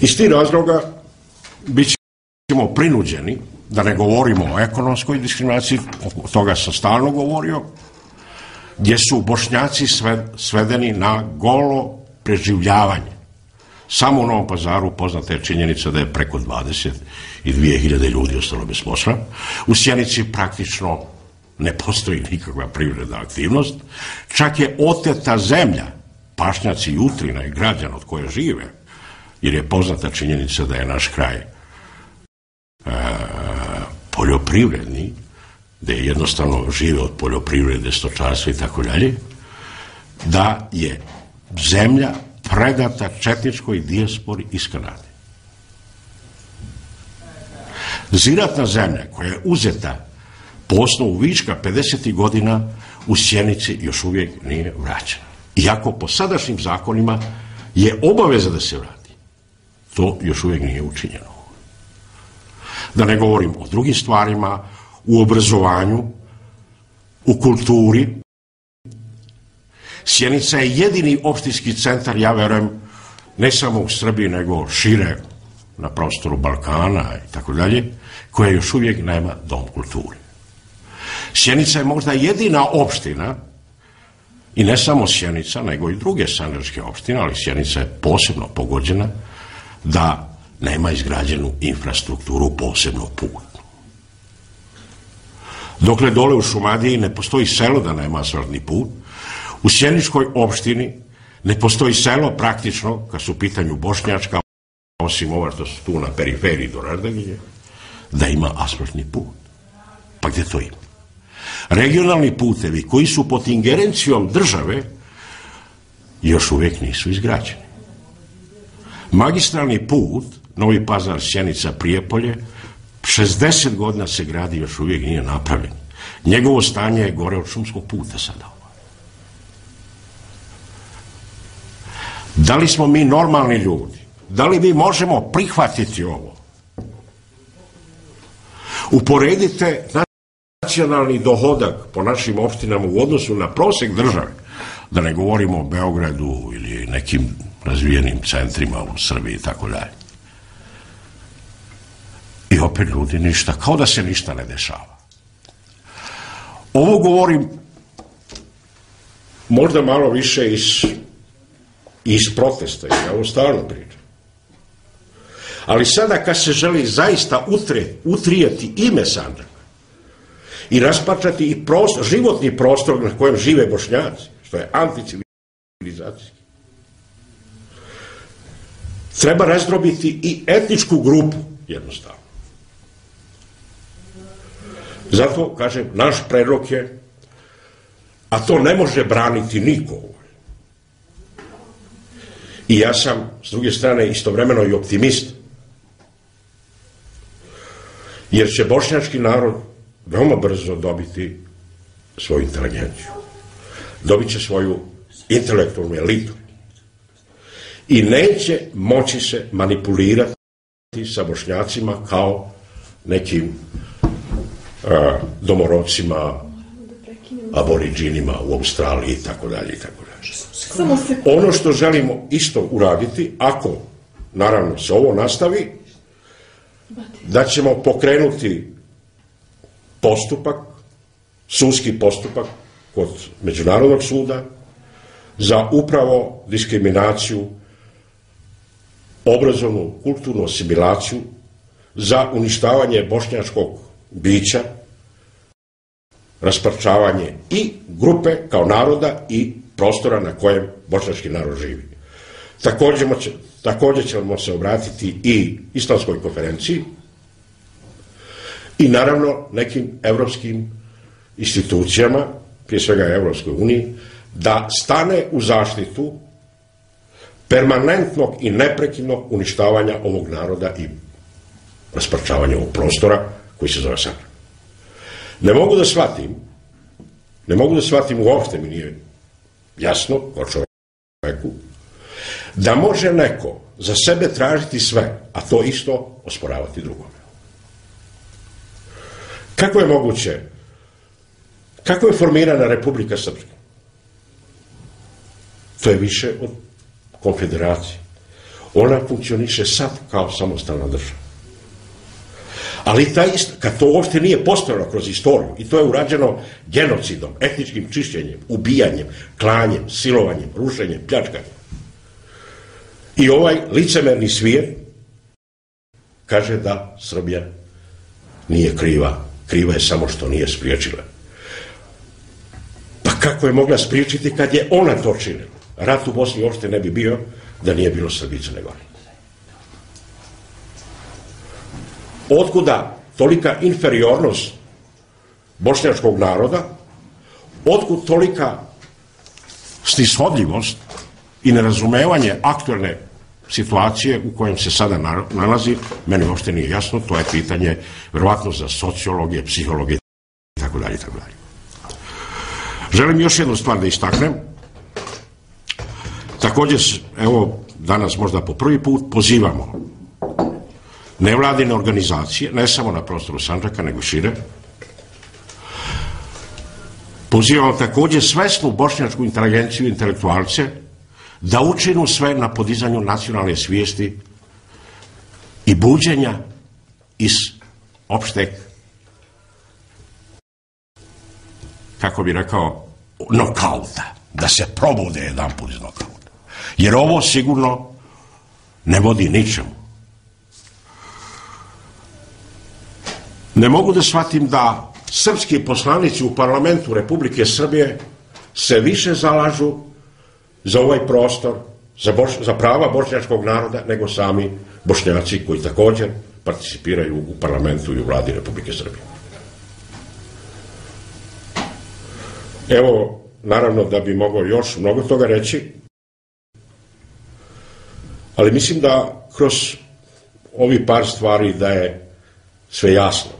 Iz tih razloga bit ćemo prinuđeni, da ne govorimo o ekonomskoj diskriminaciji, o toga sam stalno govorio, gdje su Bošnjaci svedeni na golo preživljavanje. Samo u Novom Pazaru poznata je činjenica da je preko 22.000 ljudi ostalo bez posla. U Sjenici praktično ne postoji nikakva privredna aktivnost. Čak je oteta zemlja, pašnjaci i Utrina i građana od koje žive, jer je poznata činjenica da je naš kraj poljoprivredni, da je jednostavno žive od poljoprivrede, stočarstva i tako dalje, da je zemlja predata četničkoj dijaspori iz Kanade. Ziratna zemlja koja je uzeta po osnovu viška 50. godina u Sjenici još uvijek nije vraćena. Iako po sadašnjim zakonima je obaveza da se vrati. To još uvijek nije učinjeno. Da ne govorim o drugim stvarima, u obrazovanju, u kulturi. Sjenica je jedini opštinski centar, ja verujem, ne samo u Srbiji, nego šire na prostoru Balkana i tako dalje, koja još uvijek nema dom kulture. Sjenica je možda jedina opština, i ne samo Sjenica, nego i druge sandžačke opštine, ali Sjenica je posebno pogođena da nema izgrađenu infrastrukturu, posebno putnu. Dokle dole u Šumadiji ne postoji selo da nema asfaltni put, u Sjeničkoj opštini ne postoji selo praktično, kad su u pitanju bošnjačka, osim ova što su tu na periferiji do Rardaginje, da ima asfaltni put. Pa gdje to ima? Regionalni putevi koji su pod ingerencijom države još uvijek nisu izgrađeni. Magistralni put Novi Pazar, Sjenica, Prijepolje 60 godina se gradi, još uvijek nije napravljen. Njegovo stanje je gore od šumskog puta sada. Da li smo mi normalni ljudi? Da li mi možemo prihvatiti ovo? Uporedite nacionalni dohodak po našim opštinama u odnosu na prosjek države, da ne govorimo o Beogradu ili nekim razvijenim centrima u Srbiji i tako dalje. I opet ljudi ništa, kao da se ništa ne dešava. Ovo govorim možda malo više iz protesta, jer ja ovo stalno pričam. Ali sada kad se želi zaista utrijeti ime Sandžaka i raspačati i životni prostor na kojem žive Bošnjaci, što je anticivilizacijski, treba razdrobiti i etničku grupu, jednostavno. Zato, kažem, naš predlog je, a to ne može braniti niko. I ja sam, s druge strane, istovremeno i optimist. Jer će bošnjački narod veoma brzo dobiti svoju inteligenciju. Dobit će svoju intelektualnu elitu. I neće moći se manipulirati sa Bošnjacima kao nekim domorodcima, aboriđinima u Australiji i tako dalje i tako dalje. Ono što želimo isto uraditi, ako naravno se ovo nastavi, da ćemo pokrenuti postupak, sudski postupak kod Međunarodnog suda za upravo diskriminaciju, obrazovnu, kulturnu asimilaciju, za uništavanje bošnjačkog bića, rasparčavanje i grupe kao naroda i prostora na kojem bošnjački narod živi. Također ćemo se obratiti i Islamskoj konferenciji i naravno nekim evropskim institucijama, prije svega Evropskoj uniji, da stane u zaštitu permanentnog i neprekidnog uništavanja ovog naroda i rasparčavanja ovog prostora koji se zove Sandžak. Ne mogu da shvatim, uopšte mi nije jasno, kao čovjeku, da može neko za sebe tražiti sve, a to isto osporavati drugome. Kako je moguće, kako je formirana Republika Srpska? To je više od konfederacije. ona funkcioniše sad kao samostalna država. Ali kad to uopšte nije postojalo kroz istoriju, i to je urađeno genocidom, etničkim čišćenjem, ubijanjem, klanjem, silovanjem, rušenjem, pljačkanjem. I ovaj licemerni svijet kaže da Srbija nije kriva, kriva je samo što nije spriječila. Pa kako je mogla spriječiti kad je ona to činila? Rat u Bosni uopšte ne bi bio da nije bilo Srbije i Crne Gore. Otkuda tolika inferiornost bošnjačkog naroda, otkud tolika snishodljivost i nerazumevanje aktualne situacije u kojem se sada nalazi, meni uopšte nije jasno, to je pitanje verovatno za sociologije, psihologije itd. Želim još jednu stvar da istaknem. Također, evo, danas možda po prvi put pozivamo nevladine organizacije, ne samo na prostoru Sandžaka, nego šire. Pozivamo također svesnu bošnjačku inteligenciju i intelektualce da učinu sve na podizanju nacionalne svijesti i buđenja iz opšteg, kako bi rekao, nokauta, da se probude jedan put iz nokauta. Jer ovo sigurno ne vodi ničemu. Ne mogu da shvatim da srpski poslanici u parlamentu Republike Srbije se više zalažu za ovaj prostor, za prava bošnjačkog naroda, nego sami Bošnjaci koji također participiraju u parlamentu i u vladi Republike Srbije. Evo, naravno da bi mogao još mnogo toga reći, ali mislim da kroz ovi par stvari da je sve jasno.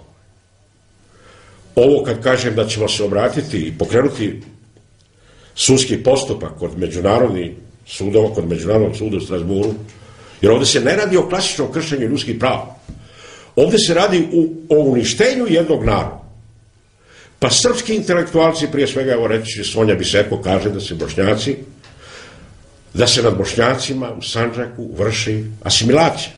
Ovo kad kažem da ćemo se obratiti i pokrenuti sudski postupak kod Međunarodnog suda u Strasburu, jer ovdje se ne radi o klasičnom kršenju ljudskih prava. Ovdje se radi o uništenju jednog naroda. Pa srpski intelektualci, prije svega, evo reći Sonja Biserko kaže da se nad Bošnjacima u Sandžaku vrši asimilacija.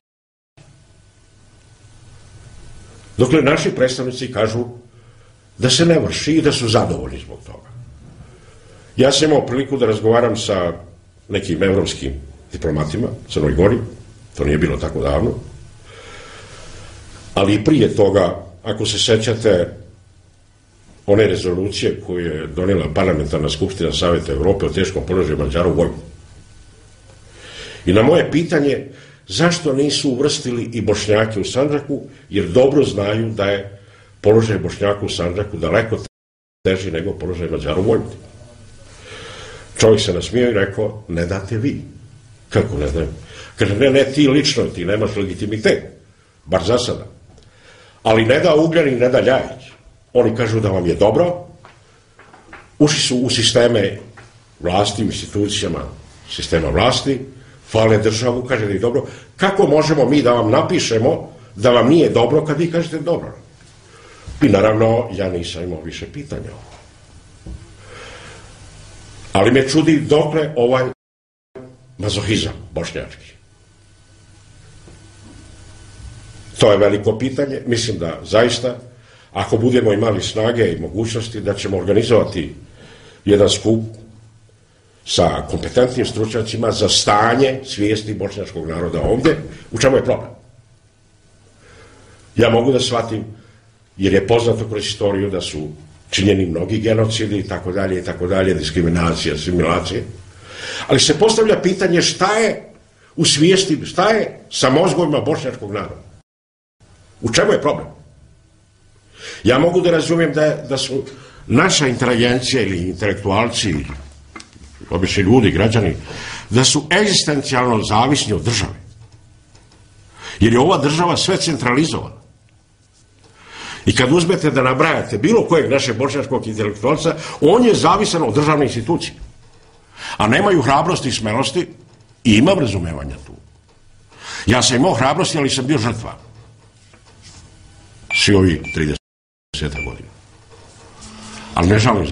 Dokle naši predstavnici kažu da se ne vrši i da su zadovoljni zbog toga. Ja sam imao priliku da razgovaram sa nekim evropskim diplomatima u Crnoj Gori, to nije bilo tako davno, ali i prije toga, ako se sećate one rezolucije koju je donijela Parlamentarna skupština Saveta Evrope o teškom položaju Mađara u Vojvodini. I na moje pitanje zašto nisu uvrstili i Bošnjake u Sandžaku, jer dobro znaju da je položaj Bošnjaka u Sandžaku daleko teži nego položaj Mađara u Vojvodini. Čovjek se nasmijao i rekao, ne date vi. Kako ne dam? Kaže, ne ti lično, ti nemaš legitimitet, bar za sada. Ali ne da Ugljanin, ne da Ljajić. Oni kažu da vam je dobro, ušli su u sisteme vlasti, u institucijama sistema vlasti, hvale državu, kaže da je dobro. Kako možemo mi da vam napišemo da vam nije dobro kad vi kažete dobro? I naravno, ja nisam imao više pitanja. Ali me čudi dokle ovaj mazohizam bošnjački. To je veliko pitanje. Mislim da zaista, ako budemo imali snage i mogućnosti, da ćemo organizovati jedan skup sa kompetentnim stručnjacima za stanje svijesti bošnjačkog naroda ovdje. U čemu je problem? Ja mogu da shvatim, jer je poznato kroz istoriju da su činjeni mnogi genocidi i tako dalje, diskriminacija, asimilacije. Ali se postavlja pitanje šta je u svijesti, šta je sa mozgovima bošnjačkog naroda? U čemu je problem? Ja mogu da razumijem da su naša inteligencija ili intelektualci, obični ljudi, građani, da su egzistencijalno zavisni od države. Jer je ova država sve centralizovana. I kad uzmete da nabrajate bilo kojeg našeg bošnjačkog intelektualca, on je zavisan od državne institucije. A nemaju hrabrosti i smelosti i imam razumevanja tu. Ja sam imao hrabrosti, ali sam bio žrtva. Svi ovi 30 godina. Ali ne žalim zbog